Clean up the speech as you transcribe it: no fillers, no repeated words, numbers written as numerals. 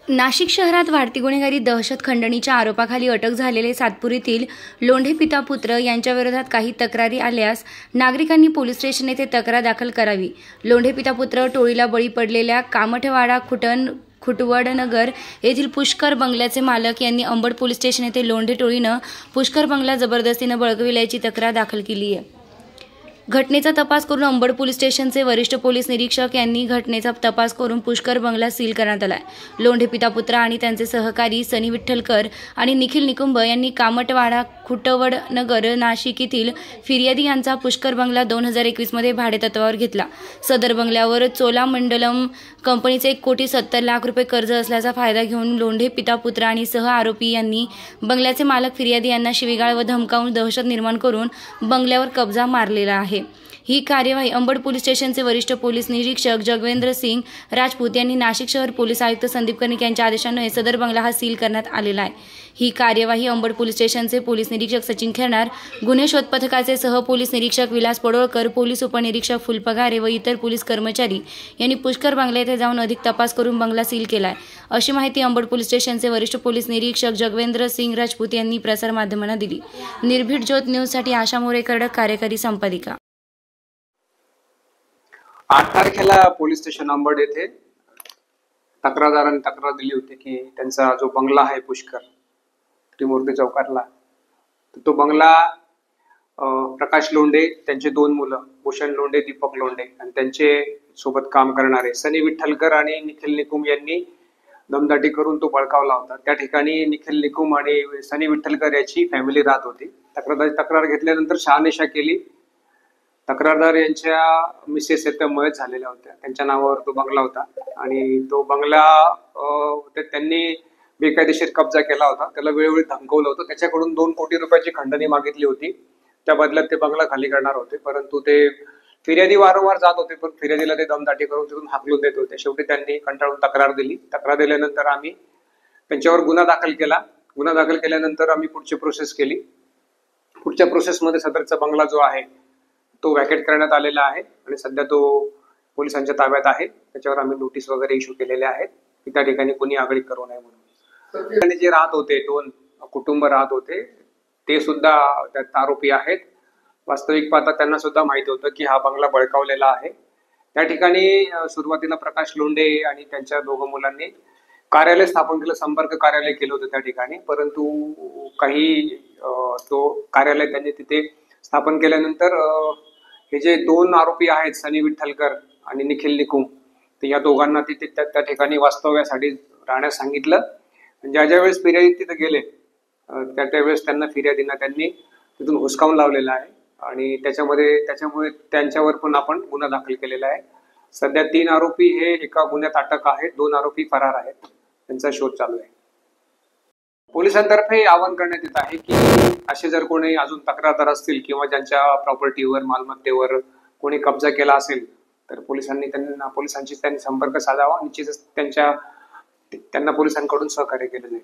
नाशिक शहरात वाढती गुन्हेगारी दहशत खंडणीच्या आरोपाखाली अटक झालेले सातपुरीतील लोंढे पिता पुत्र यांच्याविरोधात काही तक्रारी आल्यास नागरिकांनी पोलीस स्टेशन येथे तक्रार दाखल करावी। लोंढे पिता पुत्र टोळीला बळी पडलेल्या कामठवाडा खुटवडनगर येथील पुष्कर बंगल्याचे मालक यांनी अंबड पोलीस स्टेशन येथे लोंढे टोळीनं पुष्कर बंगला जबरदस्तीने बळकाविल्याची तक्रार दाखल केली आहे। घटनेचा तपास करून अंबड पोलीस स्टेशनचे वरिष्ठ पोलीस निरीक्षक यांनी घटनेचा तपास करून पुष्कर बंगला सील करण्यात आला आहे। लोंढे पिता पुत्र आणि त्यांचे सहकारी सनी विठ्ठलकर आणि निखिल निकुंभ यांनी कामठवाडा खुटवडनगर नाशिक येथील फिर्यादी यांचा पुष्कर बंगला 2021 मध्ये भाडेतत्त्वावर घेतला। सदर बंगल्यावर चोलामंडलम कंपनीचे 1,70,00,000 रुपये कर्ज असल्याचा फायदा घेऊन लोंढे पिता पुत्र आणि सह आरोपी यांनी बंगल्याचे मालक फिर्यादी यांना शिवीगाळ व धमकावून दहशत निर्माण करून बंगल्यावर कब्जा मारलेला आहे। ही कार्यवाही अंबड पोलीस स्टेशनचे वरिष्ठ पोलीस निरीक्षक जगवेंद्र सिंग राजपूत यांनी नाशिक शहर पोलीस आयुक्त संदीप कर्णिक यांच्या आदेशाने सदर बंगला हा सील करण्यात आलेला आहे। ही कार्यवाही अंबड पोलीस स्टेशनचे पोलीस निरीक्षक सचिन खेरणार, गुन्हे शोध पथकाचे सह पोलीस निरीक्षक विलास पडोळकर, पोलीस उपनिरीक्षक फुलपगारे व इतर पोलीस कर्मचारी यांनी पुष्कर बंगला येथे जाऊन अधिक तपास करून बंगला सील केला आहे, अशी माहिती अंबड पोलीस स्टेशनचे वरिष्ठ पोलीस निरीक्षक जगवेंद्र सिंग राजपूत यांनी प्रसारमाध्यमांना दिली। निर्भीड ज्योत न्यूजसाठी आशा मोरे कडक, कार्यकारी संपादिका। 8 तारखेला पोलीस स्टेशन अंबड येथे तक्रारदारांनी तक्रार दिली होती की त्यांचा जो बंगला आहे पुष्कर त्रिमूर्ती चौकातला, तो बंगला प्रकाश लोंढे, त्यांचे 2 मुलं भूषण लोंढे, दीपक लोंढे आणि त्यांचे सोबत काम करणारे सनी विठ्ठलकर आणि निखिल निकुम यांनी दमदाटी करून तो बळकावला होता। त्या ठिकाणी निखिल निकुम आणि सनी विठ्ठलकर याची फॅमिली राहत होती। तक्रार घेतल्यानंतर शहानिशा केली। तक्रारदार यांच्या मिसेस त्या मयत झालेल्या होत्या, त्यांच्या नावावर तो बंगला होता आणि तो बंगला त्यांनी बेकायदेशीर कब्जा केला होता, त्याला वेळोवेळी धमकवलं होतं। त्याच्याकडून 2 कोटी रुपयाची खंडणी मागितली होती, त्या बदल्यात ते बंगला खाली करणार होते, परंतु ते फिर्यादी वारंवार जात होते, पण फिर्यादीला ते दमदाटी करून तिथून हाकलून देत होते। शेवटी त्यांनी कंटाळून तक्रार दिली। तक्रार दिल्यानंतर आम्ही त्यांच्यावर गुन्हा दाखल केला। गुन्हा दाखल केल्यानंतर आम्ही पुढची प्रोसेस केली। पुढच्या प्रोसेसमध्ये सदरचा बंगला जो आहे तो वॅकेट करण्यात आलेला आहे आणि सध्या तो पोलिसांच्या ताब्यात आहे। त्याच्यावर आम्ही नोटीस वगैरे इश्यू केलेले आहेत की त्या ठिकाणी कोणी आगळीक करू नये म्हणून। आणि जे राहत होते 2 कुटुंब राहत होते ते सुद्धा त्यात आरोपी आहेत। वास्तविक पाहता त्यांना सुद्धा माहिती होतं की हा बंगला बळकावलेला आहे। त्या ठिकाणी सुरुवातीला प्रकाश लोंढे आणि त्यांच्या 2 मुलांनी कार्यालय स्थापन केलं, संपर्क कार्यालय केलं होतं त्या ठिकाणी, परंतु काही तो कार्यालय त्यांनी तिथे स्थापन केल्यानंतर हे जे 2 आरोपी आहेत सनी विठ्ठलकर आणि निखिल निकुम, तर या दोघांना तिथे त्या ठिकाणी वास्तव्यासाठी राहण्यास सांगितलं। ज्या वेळेस फिर्यादी तिथे गेले त्यावेळेस त्यांना फिर्यादींना त्यांनी तिथून हुसकावून लावलेला आहे आणि त्याच्यामुळे त्यांच्यावर पण आपण गुन्हा दाखल केलेला आहे। सध्या 3 आरोपी हे एका गुन्ह्यात अटक आहेत, 2 आरोपी फरार आहेत, त्यांचा शोध चालू आहे। पोलिसांतर्फे आवाहन करण्यात येत आहे की असे जर कोणी अजून तक्रारदार असतील किंवा ज्यांच्या प्रॉपर्टीवर मालमत्तेवर कोणी कब्जा केला असेल तर पोलिसांशी त्यांनी संपर्क साधावा। निश्चितच त्यांना पोलिसांकडून सहकार्य केलं जाईल।